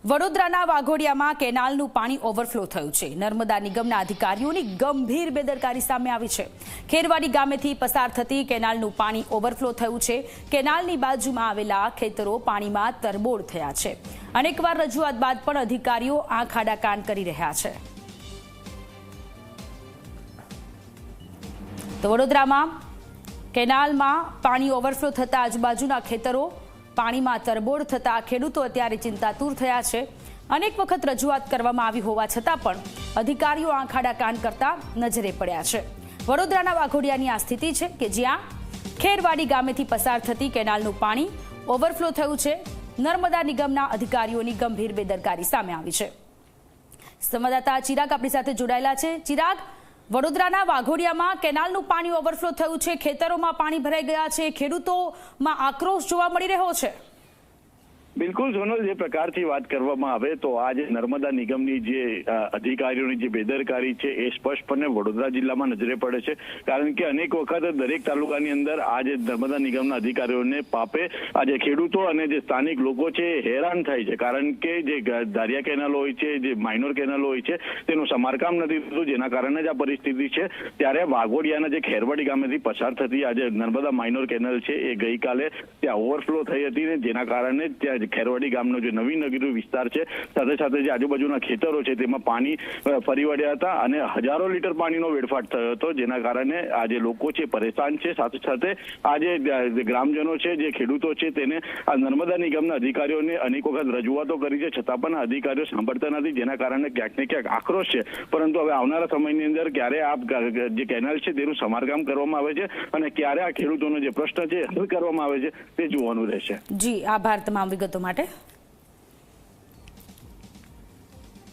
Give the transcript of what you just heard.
વડોદરાના વાઘોડિયામાં કેનાલનું પાણી ઓવરફ્લો થયું છે। નર્મદા નિગમના અધિકારીઓની ગંભીર બેદરકારી સામે આવી છે। ખેરવાડી ગામેથી પસાર થતી કેનાલનું પાણી ઓવરફ્લો થયું છે। કેનાલની બાજુમાં આવેલા ખેતરો પાણીમાં તરબોળ થયા છે। અનેકવાર રજૂઆત બાદ પણ અધિકારીઓ આંખ આડા કાન કરી રહ્યા છે। તો વડોદરામાં કેનાલમાં પાણી ઓવરફ્લો થતા આજુબાજુના ખેતરો પાણીમાં તરબોળ થતા ખેડૂતો અત્યારે ચિંતાતુર થયા છે। અનેક વખત રજૂઆત કરવામાં આવી હોવા છતાં પણ અધિકારીઓ આંખ આડા કાન કરતા નજરે પડ્યા છે। વડોદરાના વાઘોડિયાની આ સ્થિતિ છે કે જ્યાં ખેરવાડી ગામેથી પસાર થતી કેનાલનું પાણી ઓવરફ્લો થયું છે। નર્મદા નિગમના અધિકારીઓની ગંભીર બેદરકારી સામે આવી છે। સંવાદદાતા ચિરાગ આપણી સાથે જોડાયેલા છે। ચિરાગ, વડોદરાના વાઘોડિયામાં કેનાલનું પાણી ઓવરફ્લો થયું છે, ખેતરોમાં પાણી ભરાઈ ગયા છે, ખેડૂતોમાં આક્રોશ જોવા મળી રહ્યો છે। બિલકુલ સોનલ, જે પ્રકારથી વાત કરવામાં આવે તો આજે નર્મદા નિગમની જે અધિકારીઓની જે બેદરકારી છે એ સ્પષ્ટપણે વડોદરા જિલ્લામાં નજરે પડે છે। કારણ કે અનેક વખત દરેક તાલુકાની અંદર આજે નર્મદા નિગમના અધિકારીઓને પાપે આજે ખેડૂતો અને જે સ્થાનિક લોકો છે એ હેરાન થાય છે। કારણ કે જે ધારિયા કેનાલો હોય છે, જે માઇનોર કેનાલો હોય છે, તેનું સમારકામ નથી થતું, જેના કારણે જ આ પરિસ્થિતિ છે। ત્યારે વાઘોડિયાના જે ખેરવાડી ગામેથી પસાર થતી આજે નર્મદા માઇનોર કેનાલ છે એ ગઈકાલે ત્યાં ઓવરફ્લો થઈ હતી ને જેના કારણે ત્યાં ખેરવાડી ગામનો જે નવી નગરી વિસ્તાર છે, સાથે સાથે જે આજુબાજુના ખેતરો છે તેમાં પાણી ફરી વળ્યા હતા અને હજારો લીટર પાણીનો વેડફાટ થયો હતો, જેના કારણે આજે લોકો છે પરેશાન છે। સાથે સાથે આજે ગ્રામજનો છે, જે ખેડૂતો છે, તેને આ નર્મદા નિગમના અધિકારીઓને અનેક વખત રજૂઆતો કરી છે, છતાં પણ અધિકારીઓ સાંભળતા નથી, જેના કારણે ક્યાંક ને ક્યાંક આક્રોશ છે। પરંતુ હવે આવનારા સમયની અંદર ક્યારે આ જે કેનાલ છે તેનું સમારકામ કરવામાં આવે છે અને ક્યારે આ ખેડૂતોનો જે પ્રશ્ન છે હલ કરવામાં આવે છે તે જોવાનું રહેશે। જી, આભાર તમામ વિગતો માટે।